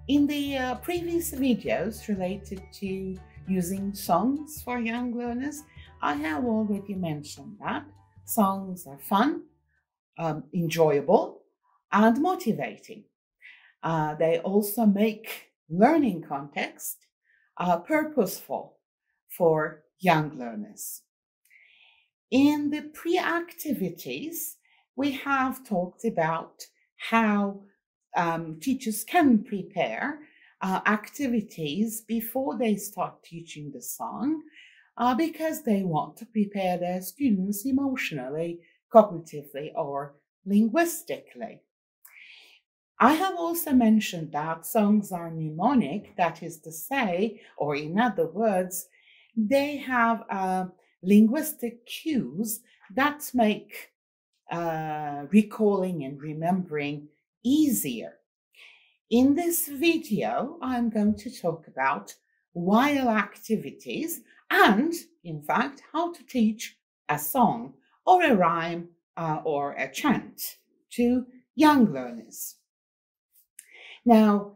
In the previous videos related to using songs for young learners, I have already mentioned that songs are fun, enjoyable, and motivating. They also make learning context purposeful for young learners. In the pre-activities, we have talked about how teachers can prepare activities before they start teaching the song because they want to prepare their students emotionally, cognitively, or linguistically. I have also mentioned that songs are mnemonic, that is to say, or in other words, they have linguistic cues that make recalling and remembering easier. In this video, I'm going to talk about while activities and, in fact, how to teach a song or a rhyme or a chant to young learners. Now,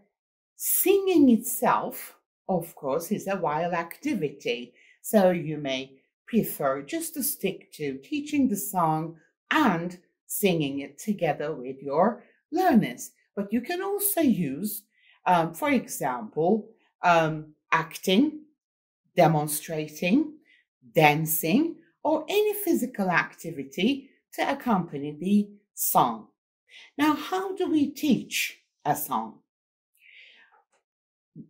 singing itself, of course, is a while activity, so you may prefer just to stick to teaching the song and singing it together with your learners. But you can also use, for example, acting, demonstrating, dancing, or any physical activity to accompany the song. Now, how do we teach a song?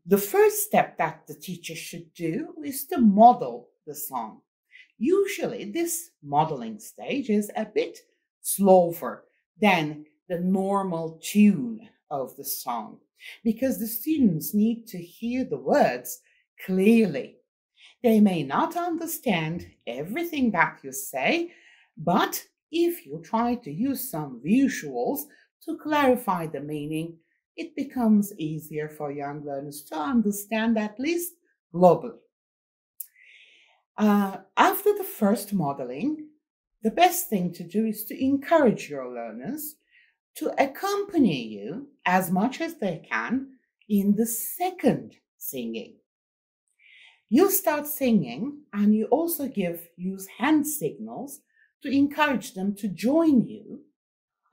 The first step that the teacher should do is to model the song. Usually, this modeling stage is a bit slower than the normal tune of the song because the students need to hear the words clearly. They may not understand everything that you say, but if you try to use some visuals to clarify the meaning, it becomes easier for young learners to understand, at least globally. After the first modeling, the best thing to do is to encourage your learners to accompany you as much as they can in the second singing. You start singing and you also use hand signals to encourage them to join you,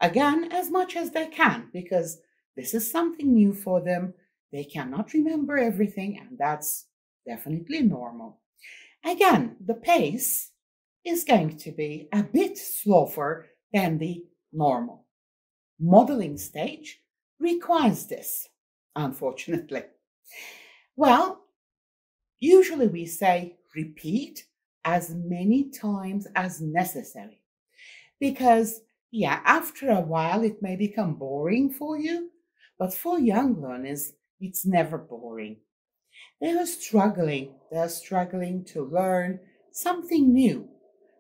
again, as much as they can, because this is something new for them. They cannot remember everything, and that's definitely normal. Again, the pace is going to be a bit slower than the normal. Modeling stage requires this, unfortunately. Well, usually we say repeat as many times as necessary because, yeah, after a while it may become boring for you, but for young learners, it's never boring. They're struggling to learn something new.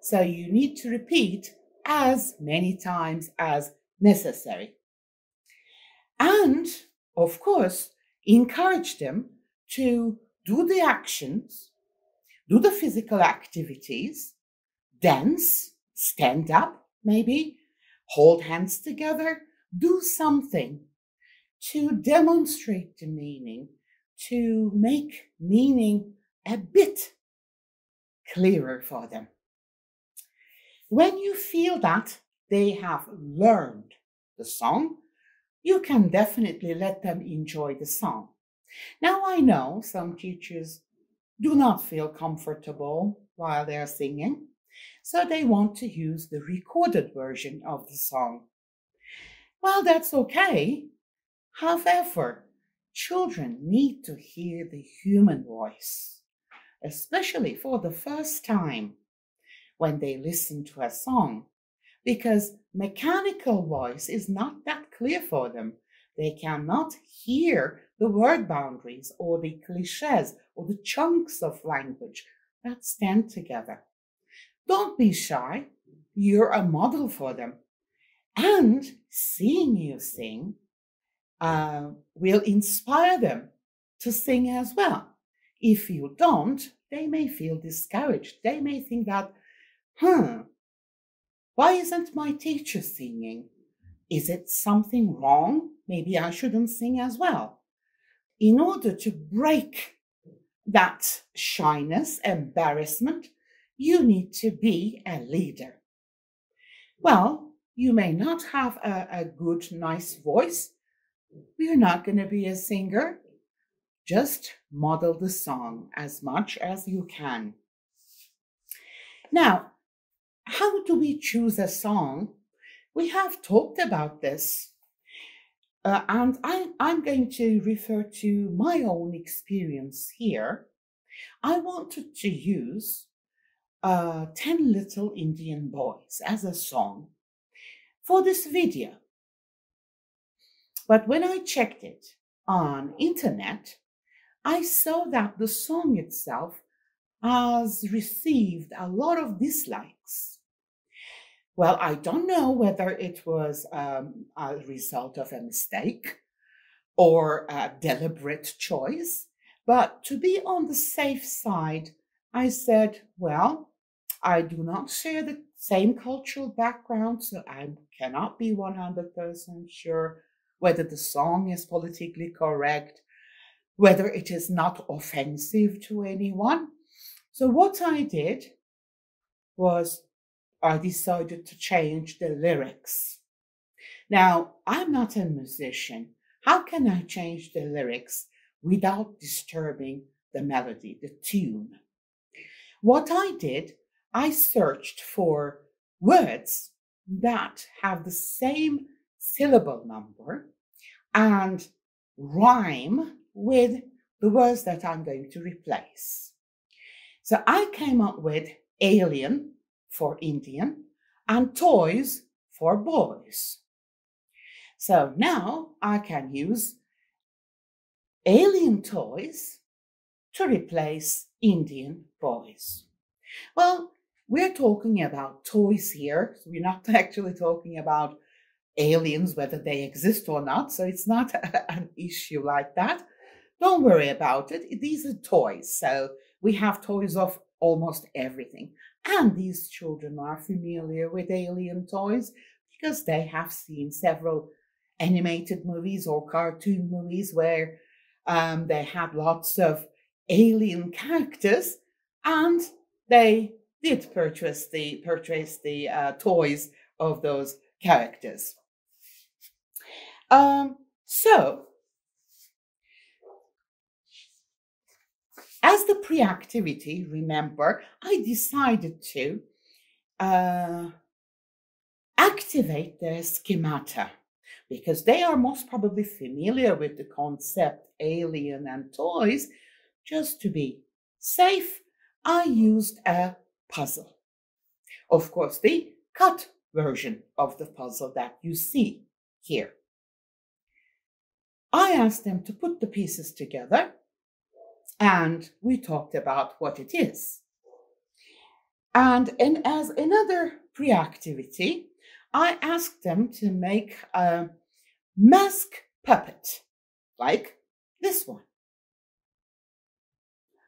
So you need to repeat as many times as necessary. And, of course, encourage them to do the actions, do the physical activities, dance, stand up, maybe, hold hands together, do something to demonstrate the meaning, to make meaning a bit clearer for them. When you feel that they have learned the song, you can definitely let them enjoy the song. Now, I know some teachers do not feel comfortable while they're singing, so they want to use the recorded version of the song. Well, that's okay. However, children need to hear the human voice, especially for the first time when they listen to a song, because mechanical voice is not that clear for them. They cannot hear the word boundaries or the cliches or the chunks of language that stand together. Don't be shy. You're a model for them. And seeing you sing will inspire them to sing as well. If you don't, they may feel discouraged. They may think that, why isn't my teacher singing? Is it something wrong? Maybe I shouldn't sing as well. in order to break that shyness, embarrassment, you need to be a leader. Well, you may not have a good, nice voice. You're not going to be a singer. Just model the song as much as you can. Now, how do we choose a song? We have talked about this, and I'm going to refer to my own experience here. I wanted to use 10 Little Indian Boys as a song for this video. But when I checked it on internet, I saw that the song itself has received a lot of dislikes. Well, I don't know whether it was a result of a mistake or a deliberate choice, but to be on the safe side, I said, well, I do not share the same cultural background, so I cannot be 100% sure whether the song is politically correct, whether it is not offensive to anyone. So what I did was I decided to change the lyrics. Now, I'm not a musician. How can I change the lyrics without disturbing the melody, the tune? What I did, I searched for words that have the same syllable number and rhyme with the words that I'm going to replace. So I came up with alien for Indian and toys for boys. So now I can use alien toys to replace Indian boys. Well, we're talking about toys here. So we're not actually talking about aliens, whether they exist or not. So it's not an issue like that. Don't worry about it. These are toys. So we have toys of almost everything. And these children are familiar with alien toys because they have seen several animated movies or cartoon movies where they had lots of alien characters, and they did purchase the toys of those characters. So, as the pre-activity, remember, I decided to activate their schemata because they are most probably familiar with the concept alien and toys. Just to be safe, I used a puzzle. Of course, the cut version of the puzzle that you see here. I asked them to put the pieces together, and we talked about what it is. And as another pre-activity, I asked them to make a mask puppet, like this one.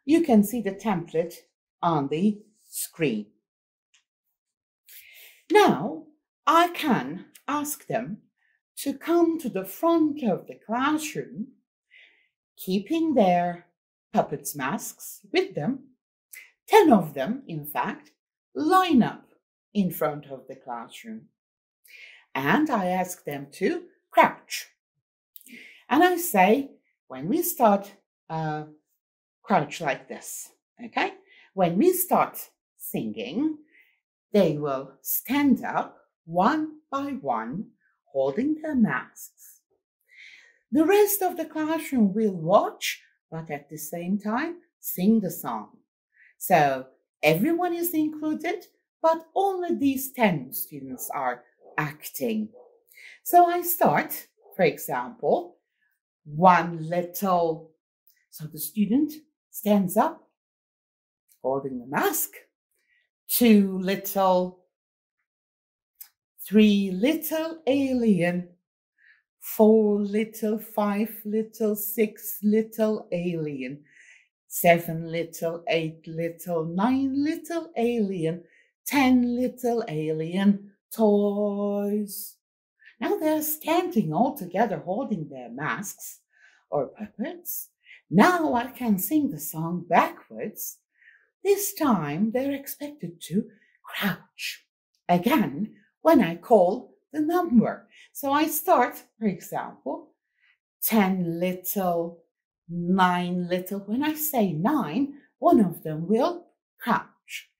You can see the template on the screen. Now, I can ask them to come to the front of the classroom, keeping their puppets' masks with them. 10 of them, in fact, line up in front of the classroom. And I ask them to crouch. And I say, when we start, crouch like this, okay? When we start singing, they will stand up one by one, holding their masks. The rest of the classroom will watch, but at the same time, sing the song. So everyone is included, but only these 10 students are acting. So I start, for example, so the student stands up, holding the mask. 2 little, 3 little alien, 4 little, 5 little, 6 little alien, 7 little, 8 little, 9 little alien, 10 little alien toys. Now they're standing all together holding their masks. or puppets. Now I can sing the song backwards. This time they're expected to crouch again when I call the number. So I start, for example, 10 little, 9 little. When I say 9, one of them will crouch.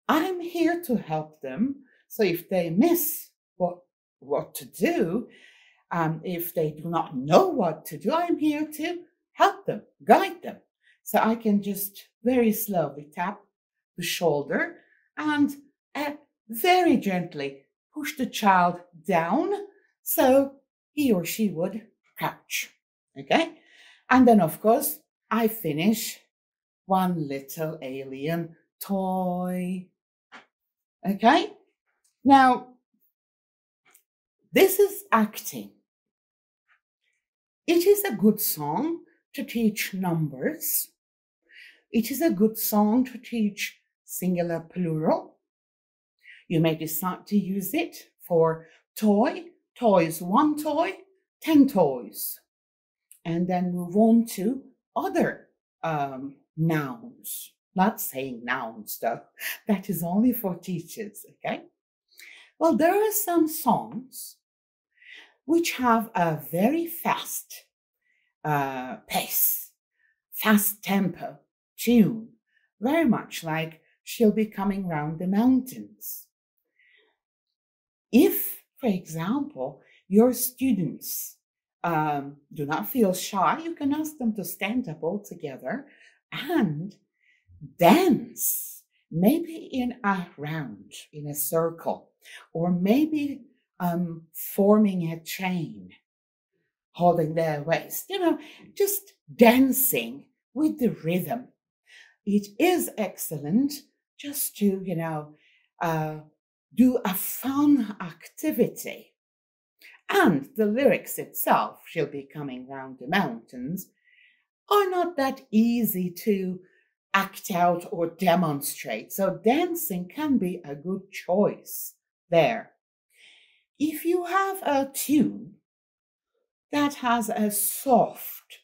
I'm here to help them. So if they miss what to do, if they do not know what to do, I'm here to help them, guide them. So I can just very slowly tap the shoulder and very gently push the child down so he or she would crouch. Okay? And then, of course, I finish one little alien toy. Okay? Now, this is acting. It is a good song to teach numbers. It is a good song to teach singular, plural. You may decide to use it for toy, toys, 1 toy, 10 toys. And then move on to other nouns. Not saying nouns though, that is only for teachers, okay? Well, there are some songs which have a very fast pace, fast tempo, tune, very much like She'll Be Coming Round the Mountains. If, for example, your students do not feel shy, you can ask them to stand up all together and dance, maybe in a round, in a circle, or maybe forming a chain, holding their waist, just dancing with the rhythm. It is excellent just to, do a fun activity. And the lyrics itself, She'll Be Coming Round the Mountains, are not that easy to act out or demonstrate. So dancing can be a good choice there. If you have a tune that has a soft,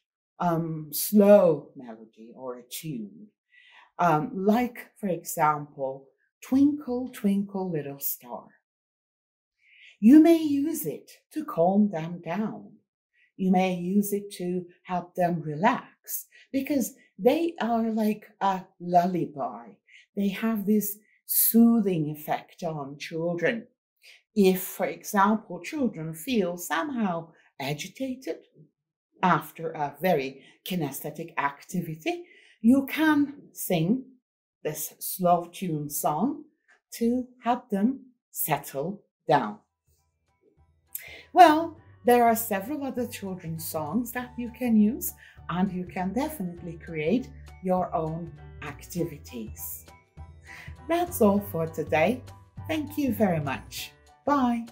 slow melody or a tune, like, for example, Twinkle, Twinkle, Little Star, you may use it to calm them down. You may use it to help them relax because they are like a lullaby. They have this soothing effect on children. If, for example, children feel somehow agitated after a very kinesthetic activity, you can sing this slow tune song to help them settle down. Well, there are several other children's songs that you can use, and you can definitely create your own activities. That's all for today. Thank you very much. Bye.